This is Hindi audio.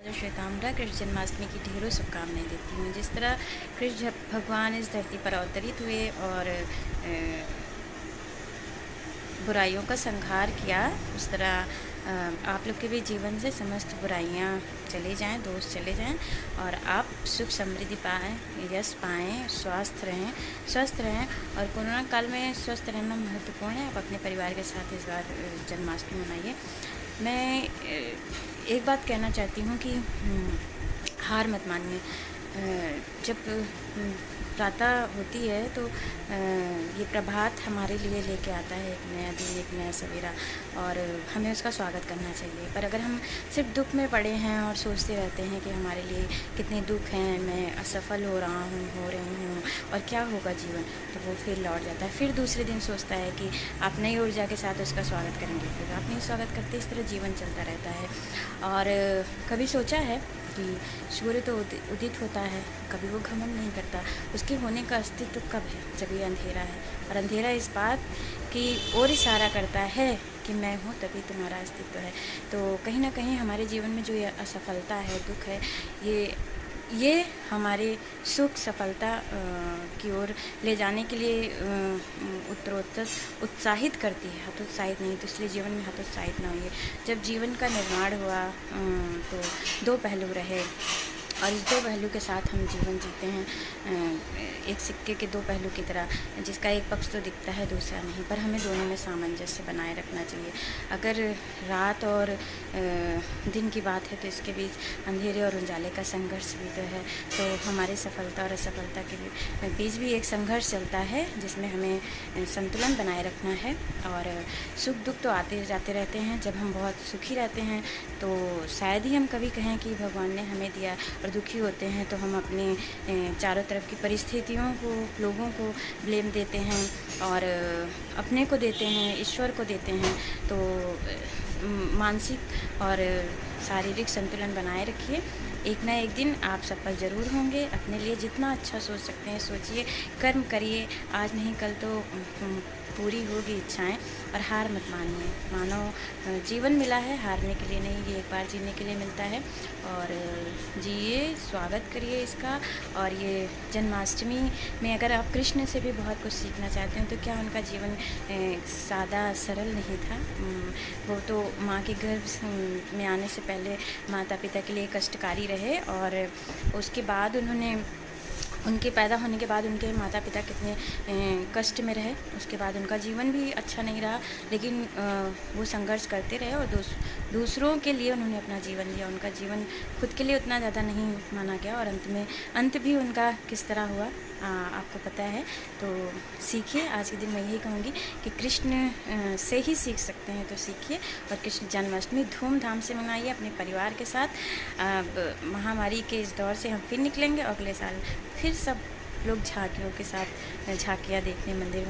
श्वेतांबरा कृष्ण जन्माष्टमी की ढेरों शुभकामनाएं देती हूँ। जिस तरह कृष्ण भगवान इस धरती पर अवतरित हुए और बुराइयों का संहार किया, उस तरह आप लोग के भी जीवन से समस्त बुराइयां चली जाएं, दोष चले जाएं और आप सुख समृद्धि पाएं, यश पाएं, स्वस्थ रहें। और कोरोना काल में स्वस्थ रहना महत्वपूर्ण है। आप अपने परिवार के साथ इस बार जन्माष्टमी मनाइए। मैं एक बात कहना चाहती हूँ कि हार मत मानिए। जब प्रातः होती है तो ये प्रभात हमारे लिए लेके आता है एक नया दिन, एक नया सवेरा, और हमें उसका स्वागत करना चाहिए। पर अगर हम सिर्फ दुख में पड़े हैं और सोचते रहते हैं कि हमारे लिए कितने दुख हैं, मैं असफल हो रही हूँ और क्या होगा जीवन, तो वो फिर लौट जाता है। फिर दूसरे दिन सोचता है कि आप नई ऊर्जा के साथ उसका स्वागत करेंगे, फिर आप नहीं स्वागत करते। इस तरह जीवन चलता रहता है। और कभी सोचा है कि सूर्य तो उदित होता है, कभी वो घमंड नहीं करता। उसके होने का अस्तित्व कब है? जब ये अंधेरा है, और अंधेरा इस बात की ओर इशारा करता है कि मैं हूँ, तभी तुम्हारा अस्तित्व है। तो कहीं ना कहीं हमारे जीवन में जो ये असफलता है, दुख है, ये हमारे सुख सफलता की ओर ले जाने के लिए उत्तरोत्तर उत्साहित करती है, हतोत्साहित नहीं। तो इसलिए जीवन में हतोत्साहित ना होइए। जब जीवन का निर्माण हुआ तो दो पहलू रहे, और इस दो पहलू के साथ हम जीवन जीते हैं, एक सिक्के के दो पहलू की तरह, जिसका एक पक्ष तो दिखता है, दूसरा नहीं। पर हमें दोनों में सामंजस्य बनाए रखना चाहिए। अगर रात और दिन की बात है तो इसके बीच अंधेरे और उजाले का संघर्ष भी तो है। तो हमारी सफलता और असफलता के बीच भी एक संघर्ष चलता है, जिसमें हमें संतुलन बनाए रखना है। और सुख दुख तो आते जाते रहते हैं। जब हम बहुत सुखी रहते हैं तो शायद ही हम कभी कहें कि भगवान ने हमें दिया, और दुखी होते हैं तो हम अपने चारों तरफ की परिस्थितियों को, लोगों को ब्लेम देते हैं, और अपने को देते हैं, ईश्वर को देते हैं। तो मानसिक और शारीरिक संतुलन बनाए रखिए। एक ना एक दिन आप सफल ज़रूर होंगे। अपने लिए जितना अच्छा सोच सकते हैं सोचिए, कर्म करिए। आज नहीं कल तो पूरी होगी इच्छाएं। और हार मत मानिए। मानो जीवन मिला है हारने के लिए नहीं, ये एक बार जीने के लिए मिलता है। और जिए, स्वागत करिए इसका। और ये जन्माष्टमी में अगर आप कृष्ण से भी बहुत कुछ सीखना चाहते हैं तो क्या उनका जीवन सादा सरल नहीं था? वो तो माँ के गर्भ में आने से पहले माता पिता के लिए कष्टकारी रहे, और उसके बाद उनके पैदा होने के बाद उनके माता पिता कितने कष्ट में रहे। उसके बाद उनका जीवन भी अच्छा नहीं रहा, लेकिन वो संघर्ष करते रहे और दूसरों के लिए उन्होंने अपना जीवन दिया। उनका जीवन खुद के लिए उतना ज़्यादा नहीं माना गया, और अंत भी उनका किस तरह हुआ आपको पता है। तो सीखिए। आज के दिन मैं यही कहूँगी कि कृष्ण से ही सीख सकते हैं, तो सीखिए। और कृष्ण जन्माष्टमी धूमधाम से मनाइए अपने परिवार के साथ। महामारी के इस दौर से हम फिर निकलेंगे। अगले साल फिर सब लोग झांकियों के साथ झांकियाँ देखने मंदिर में